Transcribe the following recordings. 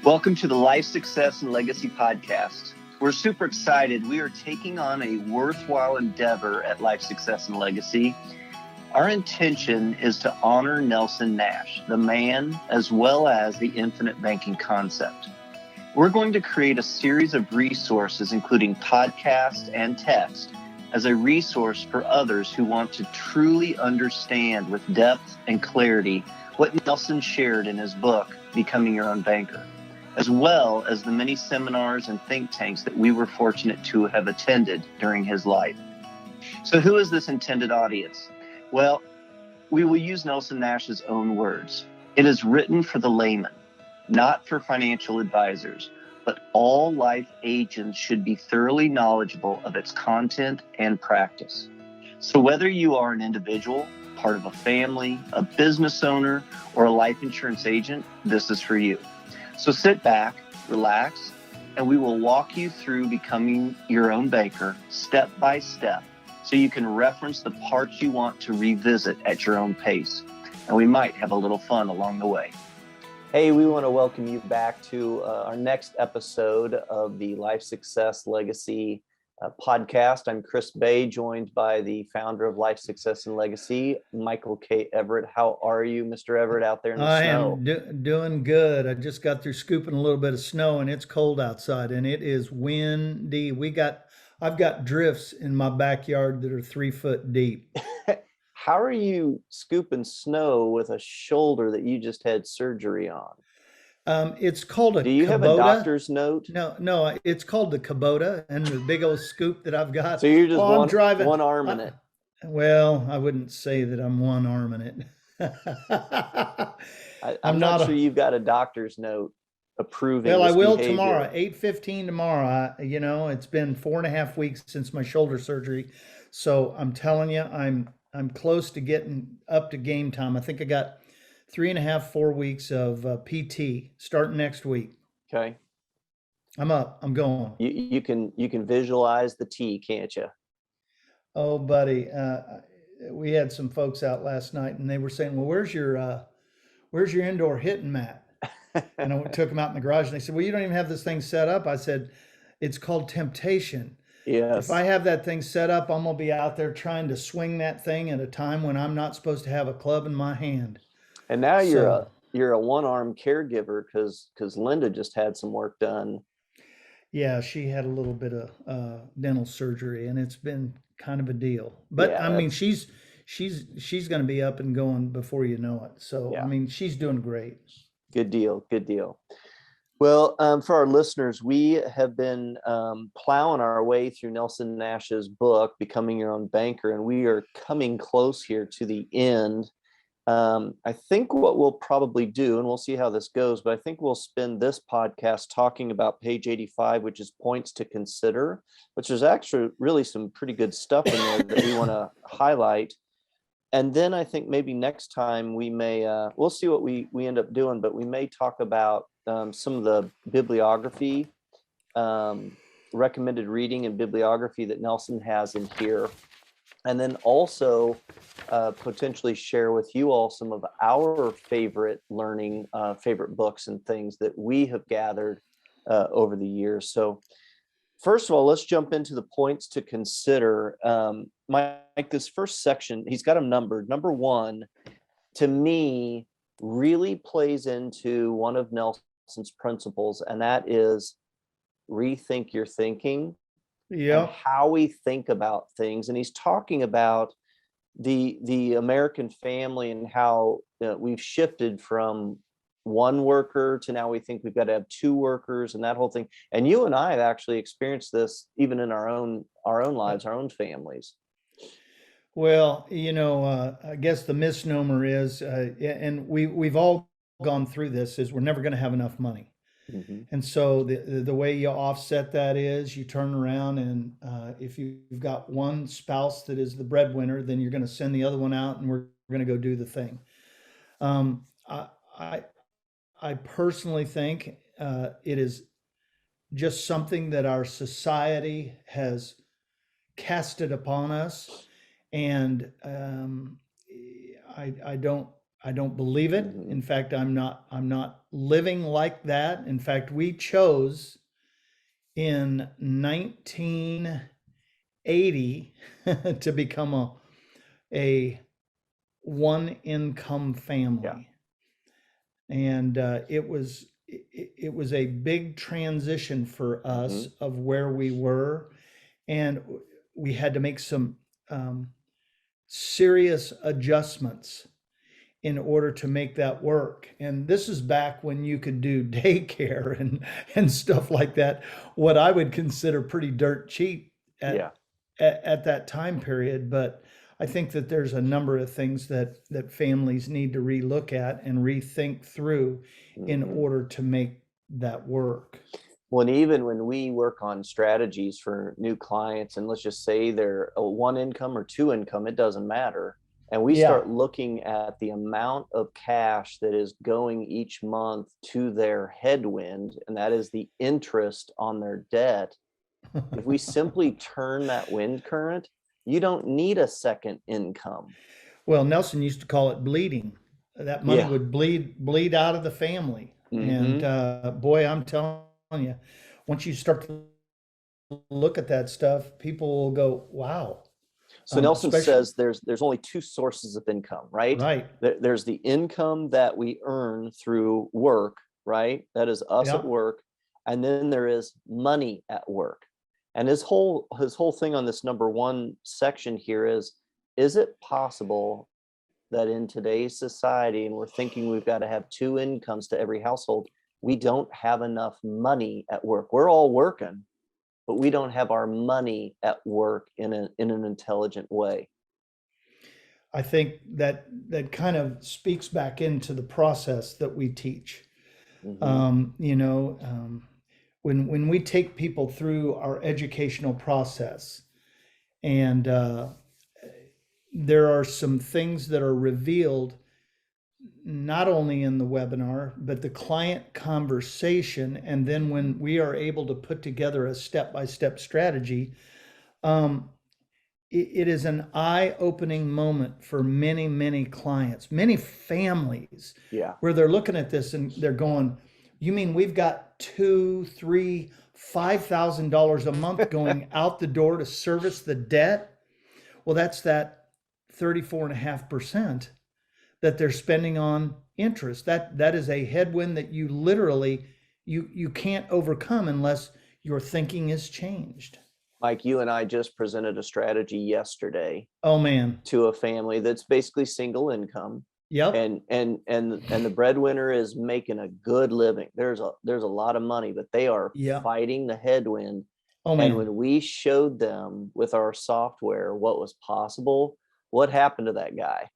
Welcome to the Life Success and Legacy Podcast. We're super excited. We are taking on a worthwhile endeavor at Life Success and Legacy. Our intention is to honor Nelson Nash, the man, as well as the infinite banking concept. We're going to create a series of resources, including podcasts and text, as a resource for others who want to truly understand with depth and clarity what Nelson shared in his book, Becoming Your Own Banker, as well as the many seminars and think tanks that we were fortunate to have attended during his life. So who is this intended audience? Well, we will use Nelson Nash's own words. It is written for the layman, not for financial advisors, but all life agents should be thoroughly knowledgeable of its content and practice. So whether you are an individual, part of a family, a business owner, or a life insurance agent, this is for you. So sit back, relax, and we will walk you through becoming your own banker step by step so you can reference the parts you want to revisit at your own pace. And we might have a little fun along the way. Hey, we want to welcome you back to our next episode of the Life Success Legacy podcast. I'm Chris Bay, joined by the founder of Life Success and Legacy, Michael K. Everett. How are you, Mr. Everett, out there in the snow? I am doing good. I just got through scooping a little bit of snow, and it's cold outside, and it is windy. I've got drifts in my backyard that are 3 foot deep. How are you scooping snow with a shoulder that you just had surgery on? It's called a Kubota. Do you have a doctor's note? No, it's called the Kubota, and the big old scoop that I've got. So you're just one arm in it. Well, I wouldn't say that I'm one arm in it. I'm not sure you've got a doctor's note approving. Well, I will behavior. tomorrow, 8:15 tomorrow. It's been 4.5 weeks since my shoulder surgery, so I'm telling you, I'm close to getting up to game time. I think I got 3.5, 4 weeks of PT starting next week. Okay. I'm up. I'm going. You can visualize the T, can't you? Oh, buddy, we had some folks out last night, and they were saying, "Well, where's your indoor hitting mat?" And I took them out in the garage, and they said, "Well, you don't even have this thing set up." I said, "It's called temptation." Yes. If I have that thing set up, I'm gonna be out there trying to swing that thing at a time when I'm not supposed to have a club in my hand. And now you're a one-arm caregiver because Linda just had some work done. Yeah, she had a little bit of dental surgery, and it's been kind of a deal. But Yeah, I mean, she's going to be up and going before you know it. So Yeah. I mean, she's doing great. Good deal. Well, for our listeners, we have been plowing our way through Nelson Nash's book, Becoming Your Own Banker, and we are coming close here to the end. I think what we'll probably do, and we'll see how this goes, but I think we'll spend this podcast talking about page 85, which is points to consider, which is actually really some pretty good stuff in there that we want to highlight. And then I think maybe next time we may, we'll see what we end up doing, but we may talk about some of the bibliography, recommended reading and bibliography that Nelson has in here. And then also potentially share with you all some of our favorite learning, favorite books and things that we have gathered over the years. So first of all, let's jump into the points to consider. Mike, this first section, he's got them numbered. Number 1, to me, really plays into one of Nelson's principles, and that is rethink your thinking. Yeah. And how we think about things. And he's talking about the American family and how we've shifted from one worker to now we think we've got to have 2 workers and that whole thing. And you and I have actually experienced this even in our own lives, our own families. Well, I guess the misnomer is, and we've all gone through this, is we're never going to have enough money. Mm-hmm. And so the way you offset that is you turn around and if you've got one spouse that is the breadwinner, then you're going to send the other one out and we're going to go do the thing. I personally think it is just something that our society has casted upon us. And I don't I don't believe it. Mhm. In fact, I'm not living like that. In fact, we chose in 1980 to become a one income Yeah. family. And it was a big transition for us Mhm. of where we were, and we had to make some um, serious adjustments in order to make that work. And this is back when you could do daycare and stuff like that, what I would consider pretty dirt cheap Yeah. at that time period. But I think that there's a number of things that families need to relook at and rethink through in Mhm. order to make that work. Well, and even when we work on strategies for new clients, and let's just say they're a one income or two income, it doesn't matter. And we Yeah. start looking at the amount of cash that is going each month to their headwind, and that is the interest on their debt. If we simply turn that wind current, you don't need a second income. Well, Nelson used to call it bleeding. That money Yeah. would bleed out of the family. And Mm-hmm. boy, I'm telling you, once you start to look at that stuff, people will go, "Wow!" So Nelson Especially says there's only two sources of income, right? right, There's the income that we earn through work, right? That is us at yeah. work, and then there is money at work. And his whole thing on this number one section here is it possible that in today's society, and we're thinking we've got to have two incomes to every household, we don't have enough money at work? We're all working, but we don't have our money at work in an intelligent way. I think that kind of speaks back into the process that we teach. Mm-hmm. You know, when we take people through our educational process, and there are some things that are revealed not only in the webinar, but the client conversation. And then when we are able to put together a step-by-step strategy, um, it is an eye-opening moment for many, many clients, many families, Yeah. where they're looking at this and they're going, "You mean we've got $2, $3, $5,000 a month going out the door to service the debt?" Well, that's that 34.5% that they're spending on interest. That is a headwind that you literally you can't overcome unless your thinking is changed. Mike, you and I just presented a strategy yesterday Oh man. to a family that's basically single income, Yep. and the breadwinner is making a good living. There's a lot of money, but they are Yeah. fighting the headwind. Oh And man. when we showed them with our software what was possible, what happened to that guy?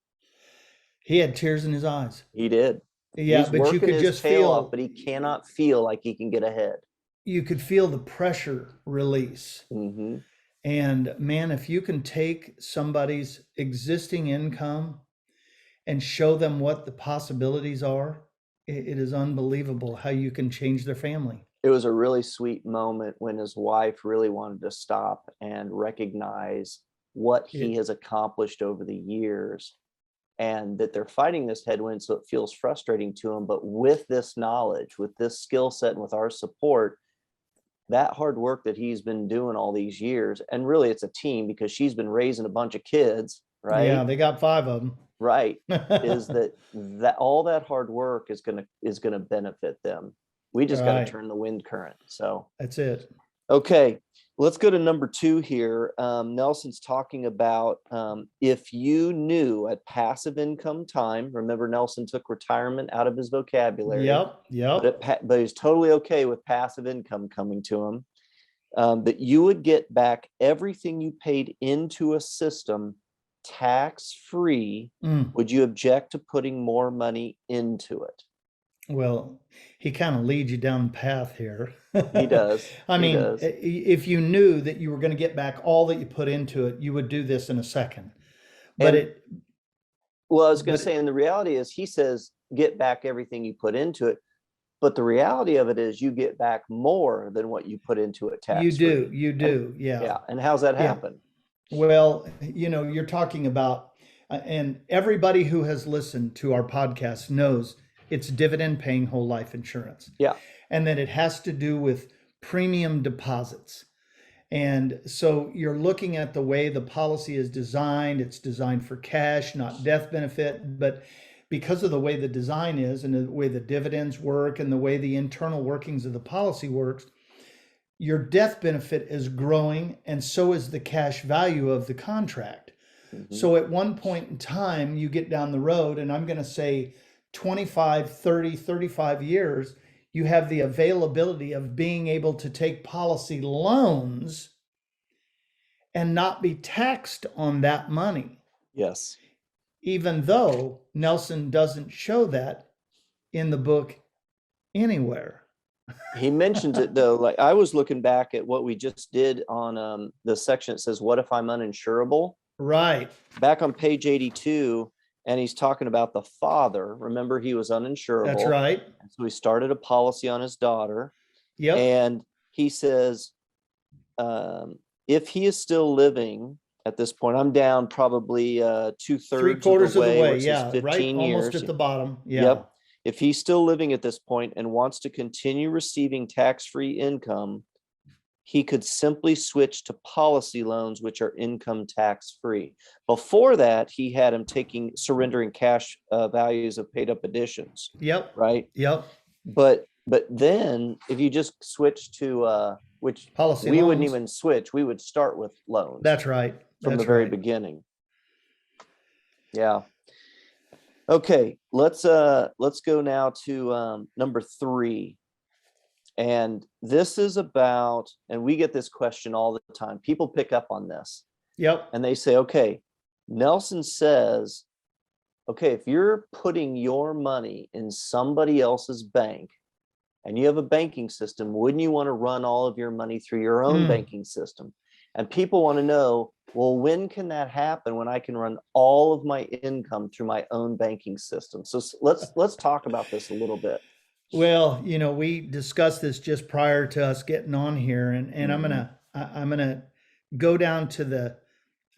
He had tears in his eyes. He did. Yeah, He's but you working could his just tail off, but feel he cannot feel like he can get ahead. you could feel the pressure release. Mm-hmm. And man, if you can take somebody's existing income and show them what the possibilities are, it is unbelievable how you can change their family. It was a really sweet moment when his wife really wanted to stop and recognize what he It, has accomplished over the years, and that they're fighting this headwind, so it feels frustrating to him. But with this knowledge, with this skill set, and with our support, that hard work that he's been doing all these years, and really it's a team because she's been raising a bunch of kids, yeah, right? they got 5 of Right. Is them. that all that hard work is gonna benefit them. We just got to Right. turn the wind current. So That's it. okay, let's go to number two here. Nelson's talking about if you knew at passive income time. Remember, Nelson took retirement out of his vocabulary, Yep. Yep. but he's totally okay with passive income coming to him. That you would get back everything you paid into a system tax-free. Mm. Would you object to putting more money into it? Well, he kind of leads you down the path here. He does. I He mean, does. if you knew that you were going to get back all that you put into it, you would do this in a second. But And well, I was going to but say, and the reality is, he says, get back everything you put into it. But the reality of it is, you get back more than what you put into it you tax-free. do, And yeah. yeah, and how's that Yeah. happen? Well, you're talking about, And everybody who has listened to our podcast knows it's dividend paying whole life insurance. Yeah. And that it has to do with premium deposits. And so you're looking at the way the policy is designed. It's designed for cash, not death benefit. But because of the way the design is and the way the dividends work and the way the internal workings of the policy works, your death benefit is growing, and so is the cash value of the contract. Mm-hmm. So at one point in time, you get down the road, and I'm going to say 25, 30, 35 years, you have the availability of being able to take policy loans and not be taxed on that money. Yes. Even though Nelson doesn't show that in the book anywhere. He mentions it though. Like I was looking back at what we just did on the section that says, "What if I'm uninsurable?" Right. Back on page 82, and he's talking about the father. Remember, he was uninsurable. That's right. So he started a policy on his daughter. Yep. And he says, if he is still living at this point, I'm down probably 2/3 of the way, which yeah, is 15 right, years. almost at the bottom. Yeah. Yep. If he's still living at this point and wants to continue receiving tax-free income, he could simply switch to policy loans, which are income tax-free. Before that, he had him surrendering cash values of paid up additions. Yep. Right. Yep. But then if you just switch to which policy we loans. wouldn't even switch, we would start with loans. That's right. From the very beginning. Yeah. Okay, let's go now to number 3. And this is about, and we get this question all the time. People pick up on this. Yep. And they say, okay, Nelson says, okay, if you're putting your money in somebody else's bank and you have a banking system, wouldn't you want to run all of your money through your own banking system? And people want to know, well, when can that happen when I can run all of my income through my own banking system? So let's talk about this a little bit. Well, we discussed this just prior to us getting on here, and I'm gonna go down to the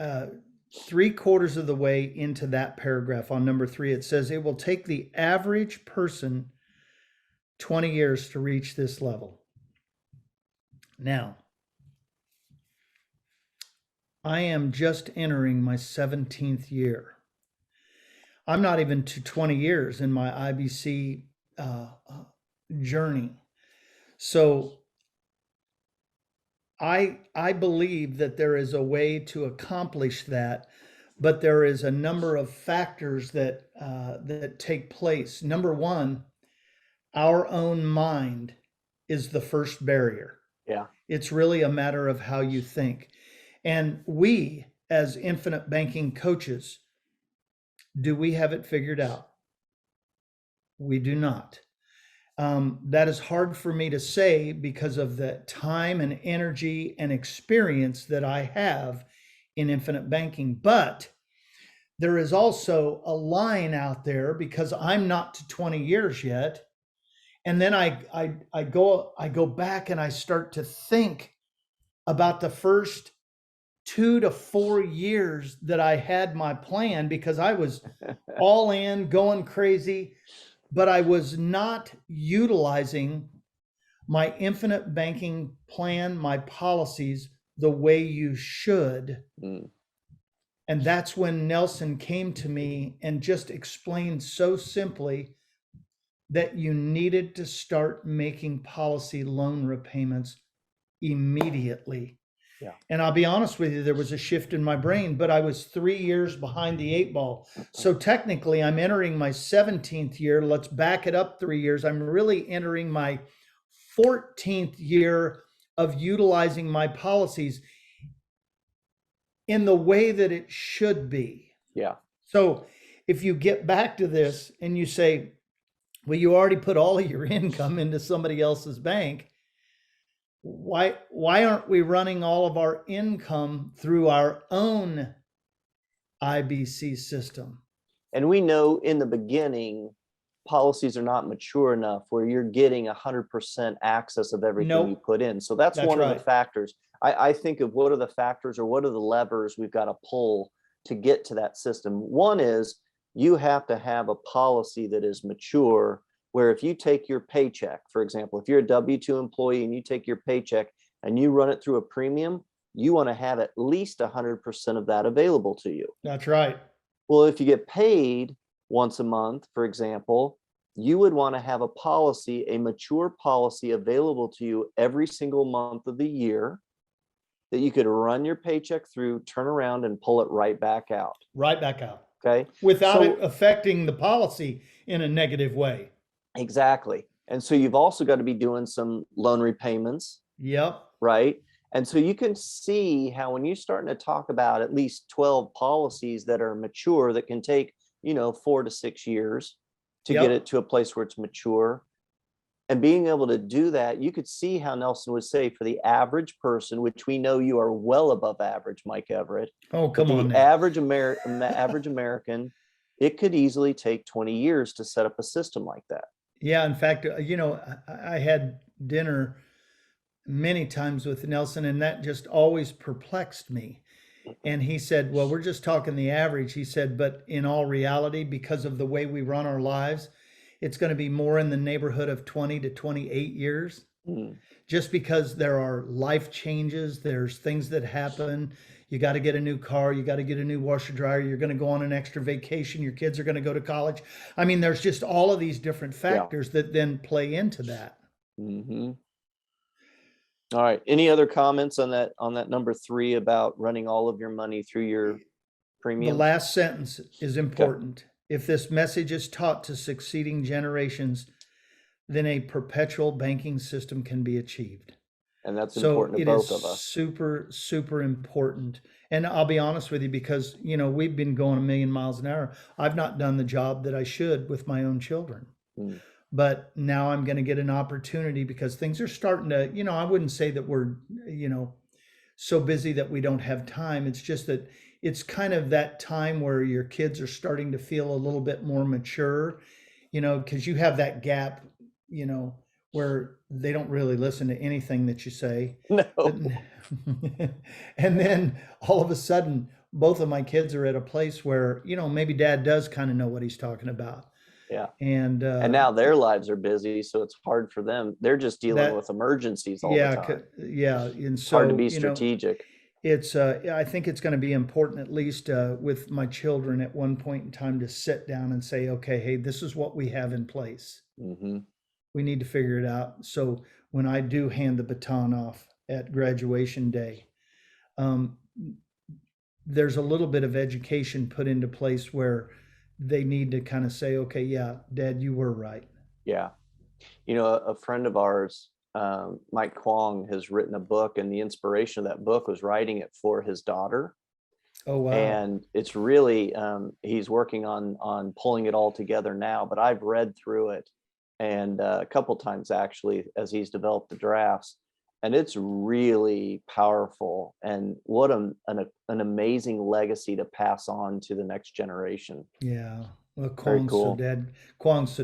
3/4 of the way into that paragraph on number 3. It says it will take the average person 20 years to reach this level. Now, I am just entering my 17th year. I'm not even to 20 years in my IBC journey. So I believe that there is a way to accomplish that, but there is a number of factors that take place. Number one, our own mind is the first barrier. Yeah. It's really a matter of how you think. And we, as infinite banking coaches, do we have it figured out? We do not. That is hard for me to say because of the time and energy and experience that I have in infinite banking. But there is also a line out there because I'm not to 20 years yet. And then I go back and I start to think about the first 2 to 4 years that I had my plan, because I was all in, going crazy, but I was not utilizing my infinite banking plan, my policies, the way you should. And that's when Nelson came to me and just explained so simply that you needed to start making policy loan repayments immediately. Yeah. And I'll be honest with you, there was a shift in my brain, but I was 3 years behind the 8 ball. So technically I'm entering my 17th year. Let's back it up 3 years. I'm really entering my 14th year of utilizing my policies in the way that it should be. Yeah. So if you get back to this and you say, well, you already put all of your income into somebody else's bank, why aren't we running all of our income through our own IBC system? And we know in the beginning, policies are not mature enough where you're getting 100% access of everything you put in. So that's one of the factors. I think of what are the factors or what are the levers we've got to pull to get to that system. One is you have to have a policy that is mature, where if you take your paycheck, for example, if you're a W-2 employee and you take your paycheck and you run it through a premium, you want to have at least 100% of that available to you. That's right. Well, if you get paid once a month, for example, you would want to have a policy, a mature policy available to you every single month of the year that you could run your paycheck through, turn around and pull it right back out. Right back out. Okay. Without it affecting the policy in a negative way. Exactly. And so you've also got to be doing some loan repayments. Yep. Right. And so you can see how when you're starting to talk about at least 12 policies that are mature, that can take, 4 to 6 years to get it to a place where it's mature. And being able to do that, you could see how Nelson would say for the average person, which we know you are well above average, Mike Everett. Oh, come on. The average American, it could easily take 20 years to set up a system like that. Yeah. In fact, I had dinner many times with Nelson, and that just always perplexed me. And he said, well, we're just talking the average. He said, but in all reality, because of the way we run our lives, it's going to be more in the neighborhood of 20 to 28 years. Just because there are life changes, there's things that happen. You got to get a new car. You got to get a new washer dryer. You're going to go on an extra vacation. Your kids are going to go to college. I mean, there's just all of these different factors that then play into that. Mm-hmm. All right. Any other comments on that number 3 about running all of your money through your premium? The last sentence is important. Okay. If this message is taught to succeeding generations, then a perpetual banking system can be achieved. And that's important to both of us. Super, super important. And I'll be honest with you, because, we've been going a million miles an hour. I've not done the job that I should with my own children. But now I'm going to get an opportunity, because things are starting to, I wouldn't say that we're, so busy that we don't have time. It's just that it's kind of that time where your kids are starting to feel a little bit more mature, because you have that gap, where they don't really listen to anything that you say. No. And then all of a sudden, both of my kids are at a place where, maybe dad does kind of know what he's talking about. Yeah. And now their lives are busy, so it's hard for them. They're just dealing with emergencies all the time. Yeah. And so, hard to be strategic. It's I think it's going to be important, at least with my children at one point in time, to sit down and say, okay, hey, this is what we have in place. Mm-hmm. We need to figure it out. So when I do hand the baton off at graduation day, there's a little bit of education put into place where they need to kind of say, okay, yeah, Dad, you were right. Yeah. A friend of ours, Mike Kwong, has written a book, and the inspiration of that book was writing it for his daughter. Oh, wow. And it's really, he's working on pulling it all together now, but I've read through it and a couple times actually as he's developed the drafts, and it's really powerful, and what an amazing legacy to pass on to the next generation. Yeah. Well, Kwong's so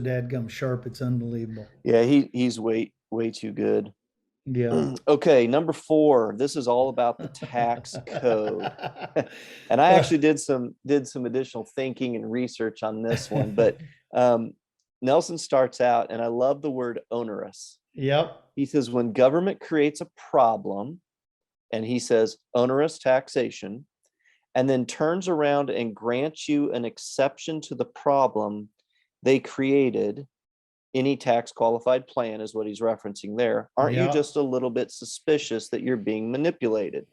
dadgum sharp, it's unbelievable. Yeah, he's way too good. Yeah. Okay, number 4. This is all about the tax code. And I actually did some additional thinking and research on this one, but Nelson starts out, and I love the word onerous. Yep. He says, when government creates a problem, and he says onerous taxation, and then turns around and grants you an exception to the problem they created, any tax qualified plan is what he's referencing there. Aren't you just a little bit suspicious that you're being manipulated?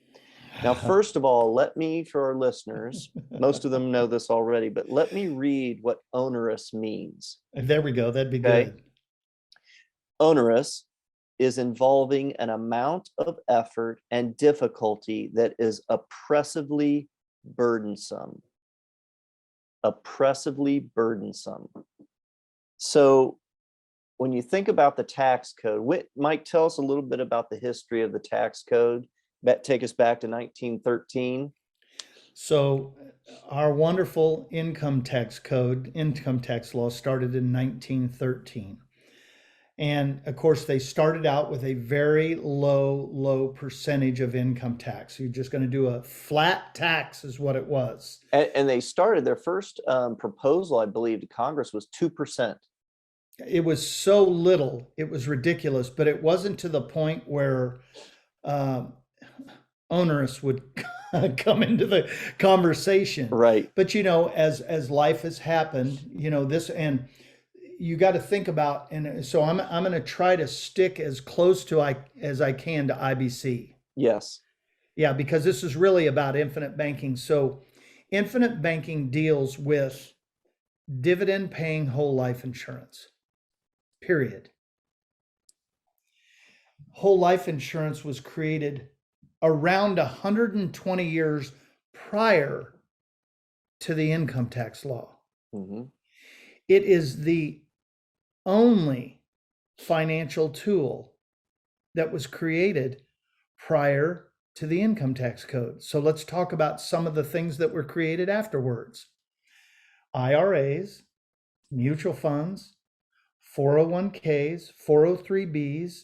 Now, first of all, let me, for our listeners, most of them know this already, but let me read what onerous means. There we go. That'd be good. Onerous is involving an amount of effort and difficulty that is oppressively burdensome. Oppressively burdensome. So when you think about the tax code, Mike, tell us a little bit about the history of the tax code. Take us back to 1913. So our wonderful income tax law started in 1913. And of course, they started out with a very low percentage of income tax. You're just going to do a flat tax, is what it was. And they started their first proposal, I believe, to Congress was 2%. It was so little, it was ridiculous, but it wasn't to the point where onerous would come into the conversation. Right. But as life has happened, this, and you got to think about, and so I'm going to try to stick as close to as I can to IBC. Yes. Yeah, because this is really about infinite banking. So infinite banking deals with dividend paying whole life insurance. Period. Whole life insurance was created around 120 years prior to the income tax law. Mm-hmm. It is the only financial tool that was created prior to the income tax code. So let's talk about some of the things that were created afterwards. IRAs, mutual funds, 401ks, 403bs,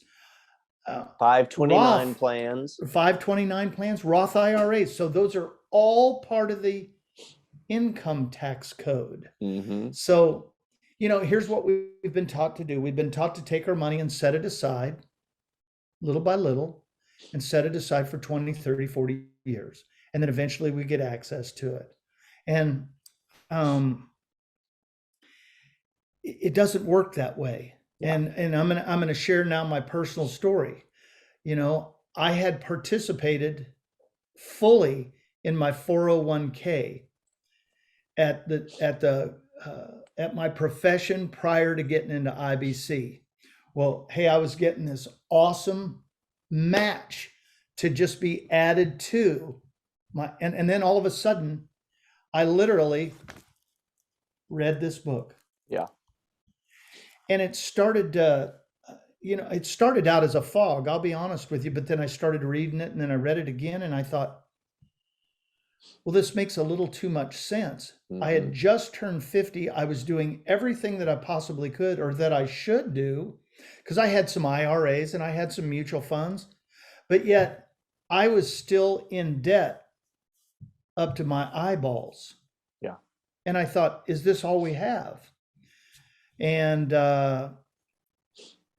529 Roth plans. 529 plans, Roth IRAs. So those are all part of the income tax code. Mm-hmm. So, here's what we've been taught to do. We've been taught to take our money and set it aside little by little and set it aside for 20, 30, 40 years. And then eventually we get access to it. And it doesn't work that way. Yeah. And I'm gonna share now my personal story. I had participated fully in my 401k at my profession prior to getting into IBC. Well, hey, I was getting this awesome match to just be added to my, and then all of a sudden, I literally read this book. Yeah. And it started it started out as a fog, I'll be honest with you, but then I started reading it and then I read it again and I thought, well, this makes a little too much sense. Mm-hmm. I had just turned 50. I was doing everything that I possibly could or that I should do because I had some IRAs and I had some mutual funds, but yet I was still in debt up to my eyeballs. Yeah. And I thought, is this all we have? And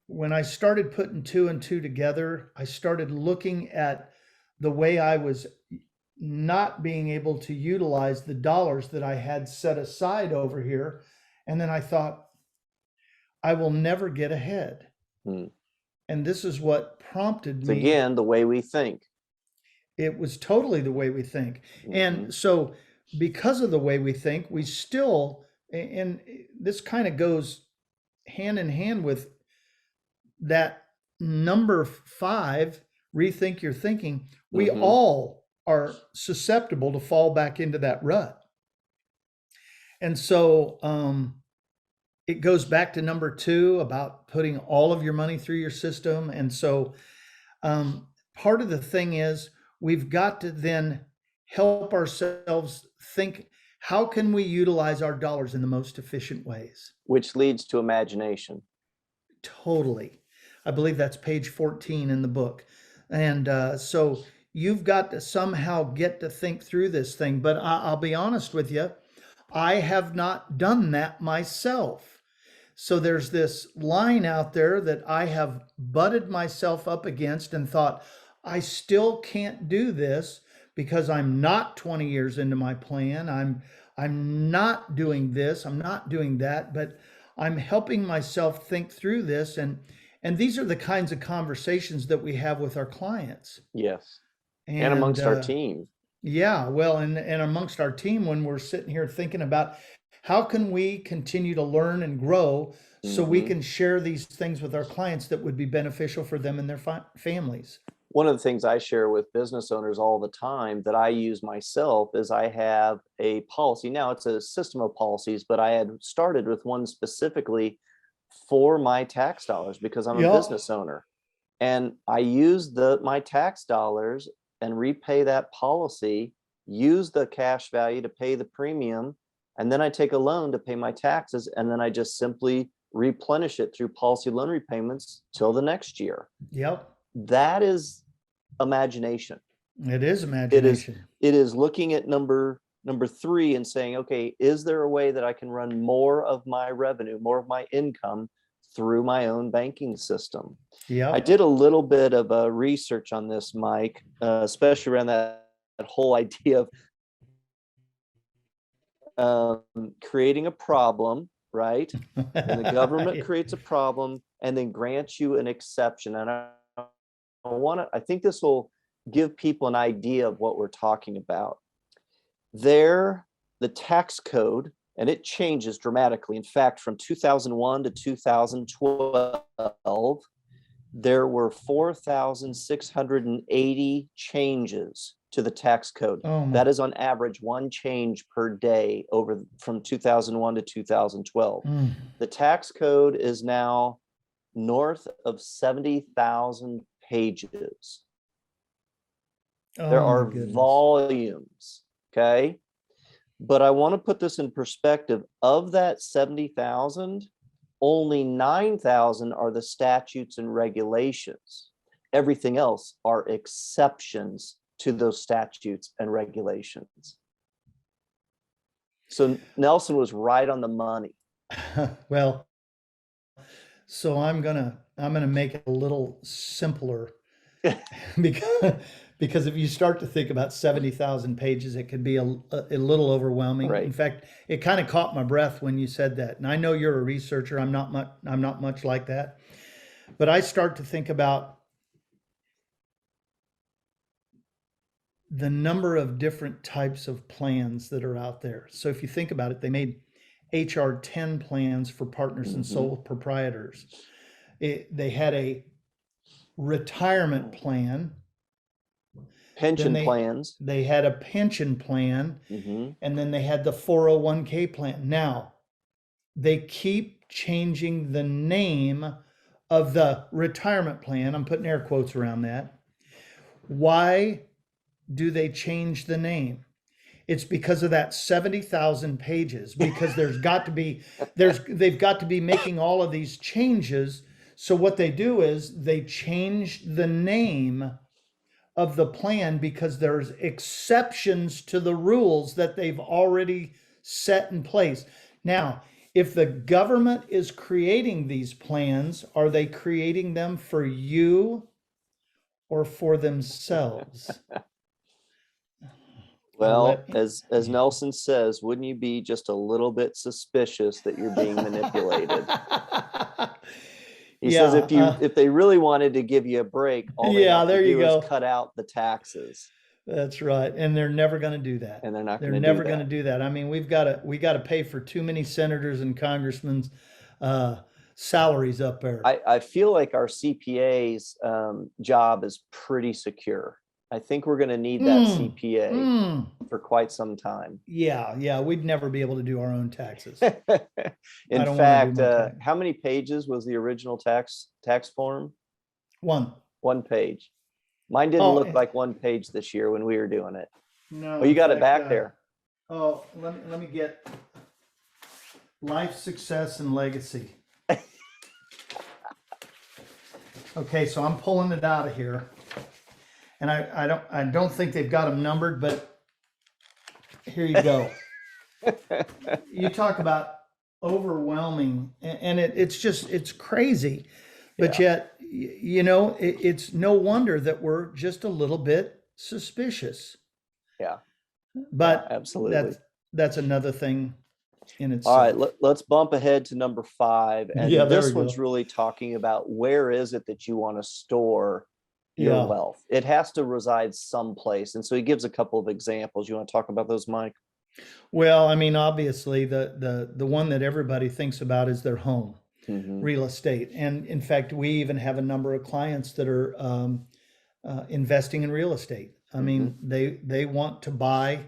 when I started putting two and two together, I started looking at the way I was not being able to utilize the dollars that I had set aside over here. And then I thought, I will never get ahead. And this is what prompted me. Again, the way we think. It was totally the way we think. And so because of the way we think, we still, and this kind of goes hand in hand with that number 5, rethink your thinking. We all are susceptible to fall back into that rut. And so it goes back to number 2 about putting all of your money through your system. And so part of the thing is we've got to then help ourselves think, how can we utilize our dollars in the most efficient ways? Which leads to imagination. Totally. I believe that's page 14 in the book. And so you've got to somehow get to think through this thing. But I'll be honest with you, I have not done that myself. So there's this line out there that I have butted myself up against and thought, I still can't do this because I'm not 20 years into my plan. I'm not doing this. I'm not doing that, but I'm helping myself think through this. And these are the kinds of conversations that we have with our clients. Yes. And amongst our team. Yeah. Well, and amongst our team, when we're sitting here thinking about how can we continue to learn and grow so we can share these things with our clients that would be beneficial for them and their families. One of the things I share with business owners all the time that I use myself is I have a policy. Now it's a system of policies, but I had started with one specifically for my tax dollars because I'm a business owner. And I use my tax dollars and repay that policy, use the cash value to pay the premium, and then I take a loan to pay my taxes, and then I just simply replenish it through policy loan repayments till the next year. Yep. That is imagination. It is imagination. It is looking at number 3 and saying, okay, is there a way that I can run more of my revenue, more of my income through my own banking system? Yeah. I did a little bit of research on this, Mike, especially around that whole idea of creating a problem, right? And the government creates a problem and then grants you an exception. And I think this will give people an idea of what we're talking about. The tax code, and it changes dramatically. In fact, from 2001 to 2012, there were 4,680 changes to the tax code. That is on average one change per day from 2001 to 2012. The tax code is now north of 70,000 pages. There are volumes, okay? But I want to put this in perspective. Of that 70,000, only 9,000 are the statutes and regulations. Everything else are exceptions to those statutes and regulations. So Nelson was right on the money. Well, so I'm gonna make it a little simpler because if you start to think about 70,000 pages, it can be a little overwhelming. Right. In fact, it kind of caught my breath when you said that. And I know you're a researcher. I'm not much like that. But I start to think about the number of different types of plans that are out there. So if you think about it, they made HR 10 plans for partners and sole proprietors. They had a retirement plan. Pension plans. They had a pension plan, and then they had the 401k plan. Now, they keep changing the name of the retirement plan. I'm putting air quotes around that. Why do they change the name? It's because of that 70,000 pages, because they've got to be making all of these changes. So what they do is they change the name of the plan because there's exceptions to the rules that they've already set in place. Now, if the government is creating these plans, are they creating them for you or for themselves? Well, as Nelson says, wouldn't you be just a little bit suspicious that you're being manipulated? He says if they really wanted to give you a break, all they have to do is cut out the taxes. That's right, and they're never going to do that. And they're not. They're never going to do that. I mean, we got to pay for too many senators and congressmen's salaries up there. I feel like our CPA's job is pretty secure. I think we're going to need that CPA for quite some time. Yeah, we'd never be able to do our own taxes. In fact, how many pages was the original tax form? One page. Mine didn't look like one page this year when we were doing it. No. Well, you got it back there. Oh, let me get life, success, and legacy. Okay, so I'm pulling it out of here. And I don't think they've got them numbered, but here you go. You talk about overwhelming, and it's crazy, but yet, it's no wonder that we're just a little bit suspicious. Yeah. But absolutely. That's another thing in itself. All right, let's bump ahead to number 5. And this one's really talking about where is it that you want to store your wealth. It has to reside someplace. And so he gives a couple of examples. You want to talk about those, Mike? Well, I mean, obviously the one that everybody thinks about is their home, real estate. And in fact, we even have a number of clients that are investing in real estate. I mean, they want to buy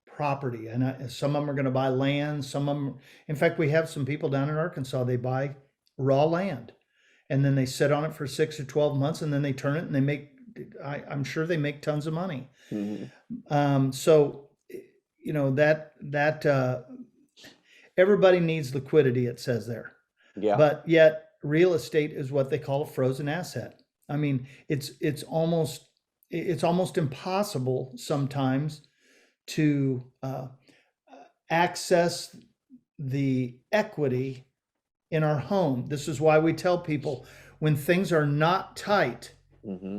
property, and some of them are going to buy land. Some of them, in fact, we have some people down in Arkansas, they buy raw land. And then they sit on it for 6 or 12 months, and then they turn it, and they make. I'm sure they make tons of money. So, that everybody needs liquidity. It says there. Yeah. But yet real estate is what they call a frozen asset. I mean, it's almost impossible sometimes to access the equity in our home. This is why we tell people when things are not tight, Mm-hmm.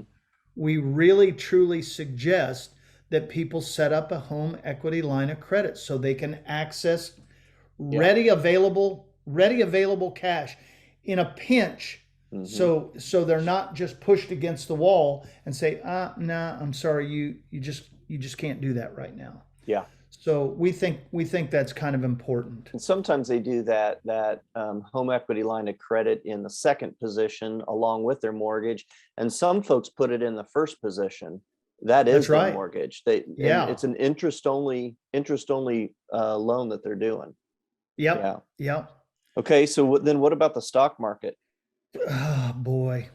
we really truly suggest that people set up a home equity line of credit so they can access ready available cash in a pinch. Mm-hmm. So they're not just pushed against the wall and say, nah, I'm sorry, you just can't do that right now. Yeah. So we think that's kind of important. And sometimes they do that home equity line of credit in the second position along with their mortgage, and some folks put it in the first position. That is That's right. their mortgage. And it's an interest only loan that they're doing. Yep. Okay, so then what about the stock market? Oh boy.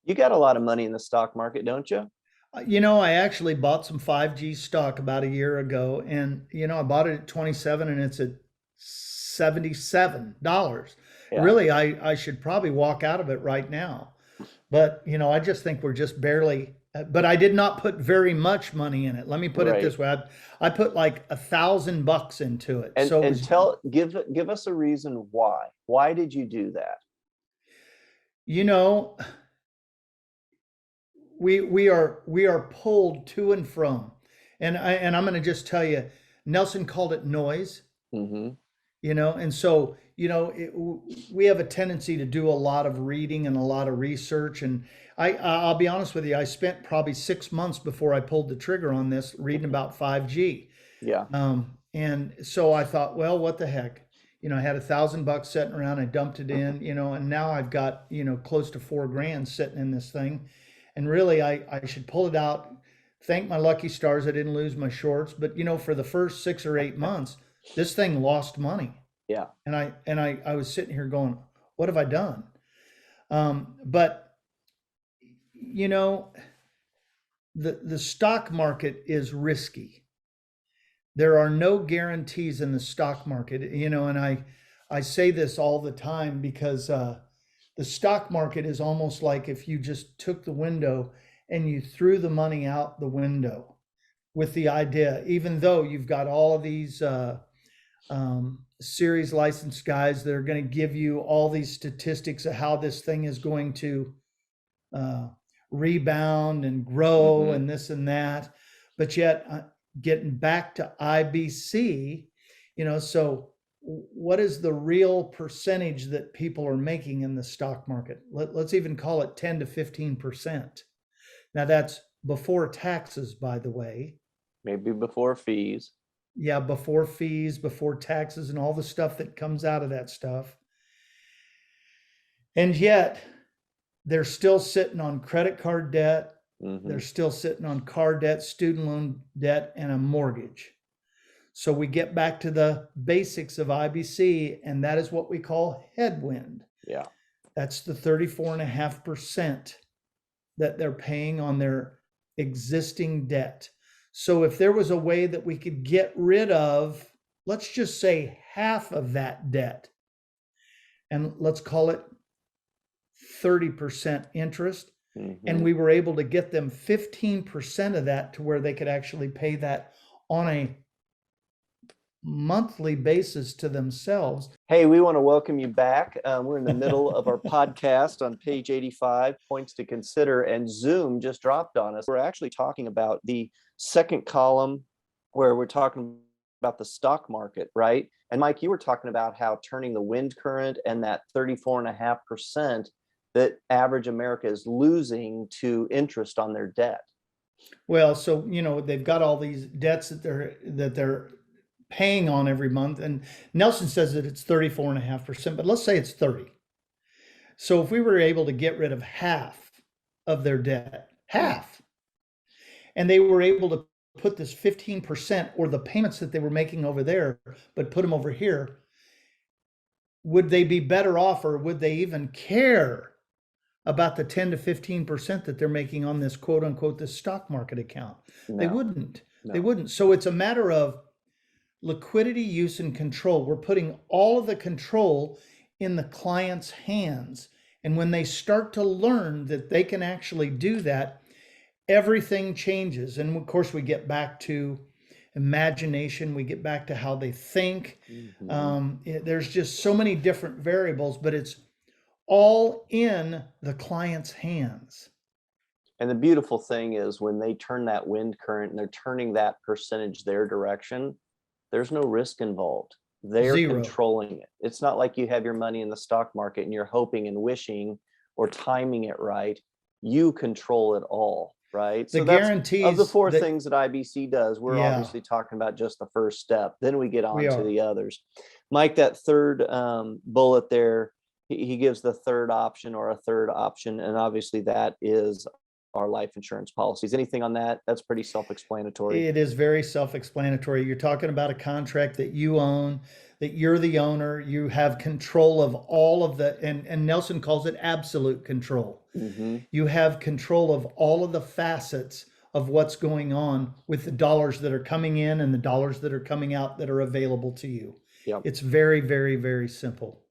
You got a lot of money in the stock market, don't you? I actually bought some 5G stock about a year ago, and I bought it at 27 and it's at $77. Yeah. Really, I should probably walk out of it right now. But, I just think we're just barely, but I did not put very much money in it. Let me put it this way. I put like $1,000 into it. And give us a reason why. Why did you do that? We are pulled to and from, and I'm going to just tell you, Nelson called it noise. Mm-hmm. And so we have a tendency to do a lot of reading and a lot of research, and I'll be honest with you, I spent probably 6 months before I pulled the trigger on this reading about 5G. Yeah. And so I thought, well, what the heck. I had $1,000 sitting around. I dumped it in, and now I've got close to $4,000 sitting in this thing. And really, I should pull it out. Thank my lucky stars I didn't lose my shorts. But for the first 6 or 8 months, this thing lost money. Yeah. And I was sitting here going, what have I done? But the stock market is risky. There are no guarantees in the stock market. And I say this all the time because the stock market is almost like if you just took the window and you threw the money out the window with the idea, even though you've got all of these series licensed guys that are going to give you all these statistics of how this thing is going to rebound and grow and this and that. But yet getting back to IBC, so what is the real percentage that people are making in the stock market? Let's even call it 10 to 15%. Now that's before taxes, by the way. Maybe before fees. Yeah, before fees, before taxes, and all the stuff that comes out of that stuff. And yet they're still sitting on credit card debt. Mm-hmm. They're still sitting on car debt, student loan debt, and a mortgage. So we get back to the basics of IBC, and that is what we call headwind. Yeah. That's the 34.5% that they're paying on their existing debt. So if there was a way that we could get rid of, let's just say half of that debt, and let's call it 30% interest, and we were able to get them 15% of that to where they could actually pay that on a monthly basis to themselves. Hey, we want to welcome you back. We're in the middle of our podcast on page 85, points to consider, and Zoom just dropped on us. We're actually talking about the second column where we're talking about the stock market, right? And Mike, you were talking about how turning the wind current and that 34.5% that average America is losing to interest on their debt. Well, so, they've got all these debts that they're paying on every month. And Nelson says that it's 34.5%, but let's say it's 30. So if we were able to get rid of half of their debt, and they were able to put this 15% or the payments that they were making over there, but put them over here, would they be better off, or would they even care about the 10 to 15% that they're making on this quote unquote, this stock market account? No. They wouldn't. No. They wouldn't. So it's a matter of liquidity, use, and control. We're putting all of the control in the client's hands. And when they start to learn that they can actually do that, everything changes. And of course, we get back to imagination, we get back to how they think. There's just so many different variables, but it's all in the client's hands. And the beautiful thing is when they turn that wind current and they're turning that percentage their direction, there's no risk involved. They're Zero. controlling it. It's not like you have your money in the stock market and you're hoping and wishing or timing it right. You control it all, right? The So that's guarantees of the four that- things that IBC does. We're Yeah. obviously talking about just the first step. Then we get on We to are. the others. Mike, that third bullet there, he gives the third option or a third option. And obviously that is our life insurance policies. Anything on that? That's pretty self-explanatory. It is very self-explanatory. You're talking about a contract that you own, that you're the owner, you have control of all of the, and Nelson calls it absolute control. You have control of all of the facets of what's going on with the dollars that are coming in and the dollars that are coming out that are available to you. Yep. It's very, very, very simple.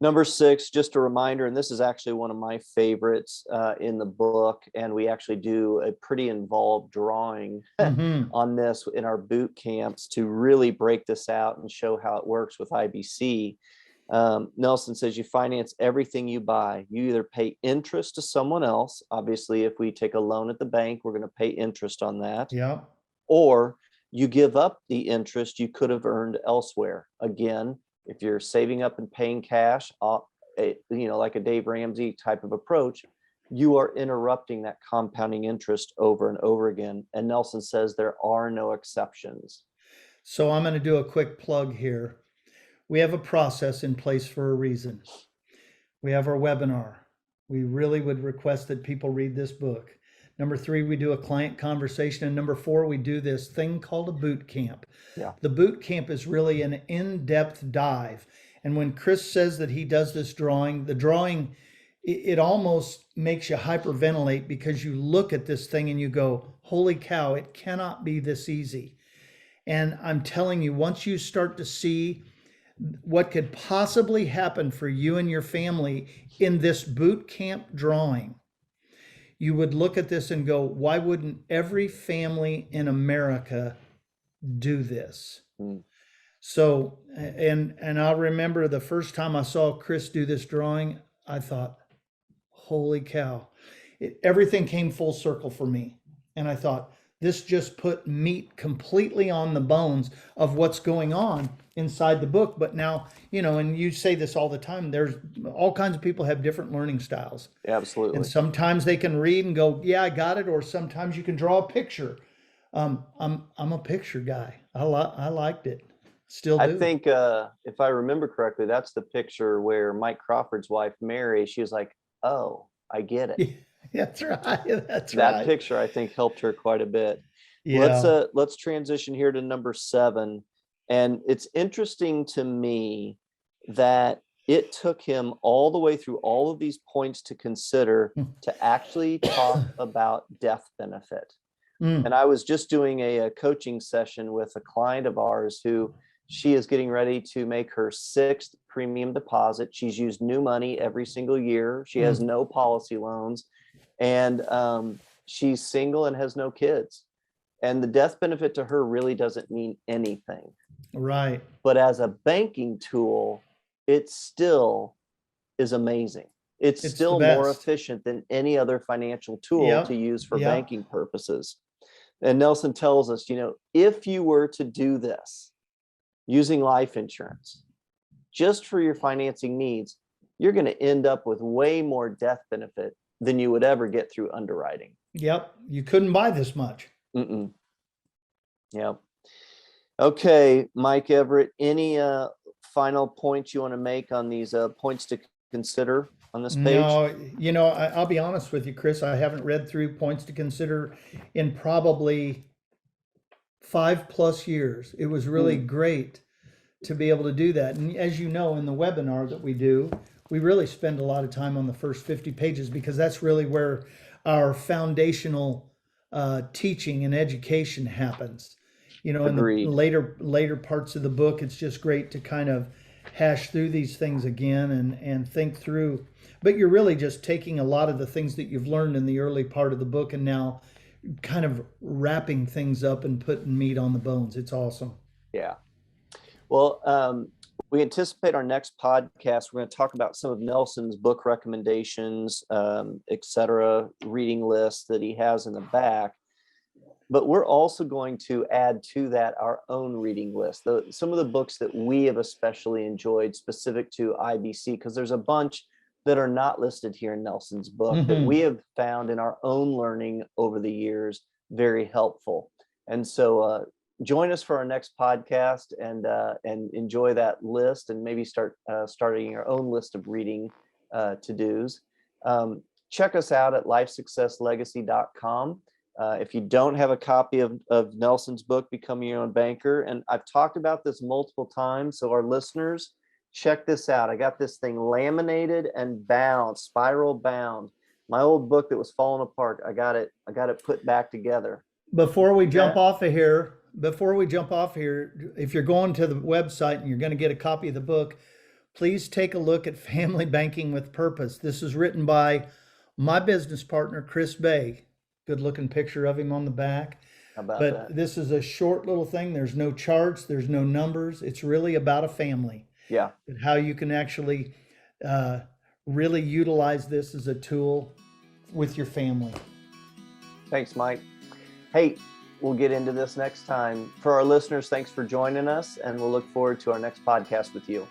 Number 6, just a reminder, and this is actually one of my favorites in the book, and we actually do a pretty involved drawing on this in our boot camps to really break this out and show how it works with IBC. Nelson says you finance everything you buy. You either pay interest to someone else. Obviously, if we take a loan at the bank, we're going to pay interest on that. Yeah. Or you give up the interest you could have earned elsewhere. Again, if you're saving up and paying cash, like a Dave Ramsey type of approach, you are interrupting that compounding interest over and over again. And Nelson says there are no exceptions. So I'm going to do a quick plug here. We have a process in place for a reason. We have our webinar. We really would request that people read this book. Number 3, we do a client conversation. And number 4, we do this thing called a boot camp. Yeah. The boot camp is really an in-depth dive. And when Chris says that he does this drawing, the drawing, it almost makes you hyperventilate because you look at this thing and you go, holy cow, it cannot be this easy. And I'm telling you, once you start to see what could possibly happen for you and your family in this boot camp drawing, you would look at this and go, why wouldn't every family in America do this? So, and I'll remember the first time I saw Chris do this drawing, I thought, holy cow, everything came full circle for me. And I thought, this just put meat completely on the bones of what's going on inside the book. But now, and you say this all the time, there's all kinds of people have different learning styles. Absolutely. And sometimes they can read and go, yeah, I got it. Or sometimes you can draw a picture. I'm a picture guy. I liked it. Still do. I think if I remember correctly, that's the picture where Mike Crawford's wife, Mary, she was like, oh, I get it. That's right. That's that right. picture, I think, helped her quite a bit. Yeah. Let's transition here to number 7. And it's interesting to me that it took him all the way through all of these points to consider to actually talk about death benefit. And I was just doing a coaching session with a client of ours who she is getting ready to make her 6th premium deposit. She's used new money every single year. She has no policy loans, and she's single and has no kids. And the death benefit to her really doesn't mean anything. Right. But as a banking tool, it still is amazing. It's still more efficient than any other financial tool to use for banking purposes. And Nelson tells us, if you were to do this using life insurance just for your financing needs, you're going to end up with way more death benefit than you would ever get through underwriting. Yep. You couldn't buy this much. Yep. Okay, Mike Everett, any final points you want to make on these points to consider on this page? No, I'll be honest with you, Chris. I haven't read through points to consider in probably 5+ years. It was really great to be able to do that. And as you know, in the webinar that we do, we really spend a lot of time on the first 50 pages because that's really where our foundational teaching and education happens. In the later parts of the book, it's just great to kind of hash through these things again and think through. But you're really just taking a lot of the things that you've learned in the early part of the book and now kind of wrapping things up and putting meat on the bones. It's awesome. Yeah. Well, we anticipate our next podcast. We're going to talk about some of Nelson's book recommendations, et cetera, reading lists that he has in the back. But we're also going to add to that our own reading list, some of the books that we have especially enjoyed specific to IBC, because there's a bunch that are not listed here in Nelson's book that we have found in our own learning over the years very helpful. And so join us for our next podcast and enjoy that list and maybe starting your own list of reading to-dos. Check us out at lifesuccesslegacy.com. If you don't have a copy of Nelson's book, Becoming Your Own Banker, and I've talked about this multiple times, so our listeners, check this out. I got this thing laminated and bound, spiral bound. My old book that was falling apart, I got it put back together. Before we jump off of here, if you're going to the website and you're going to get a copy of the book, please take a look at Family Banking with Purpose. This is written by my business partner, Chris Bay. Good looking picture of him on the back. How about but that? This is a short little thing. There's no charts. There's no numbers. It's really about a family. Yeah. And how you can actually really utilize this as a tool with your family. Thanks, Mike. Hey, we'll get into this next time. For our listeners, thanks for joining us, and we'll look forward to our next podcast with you.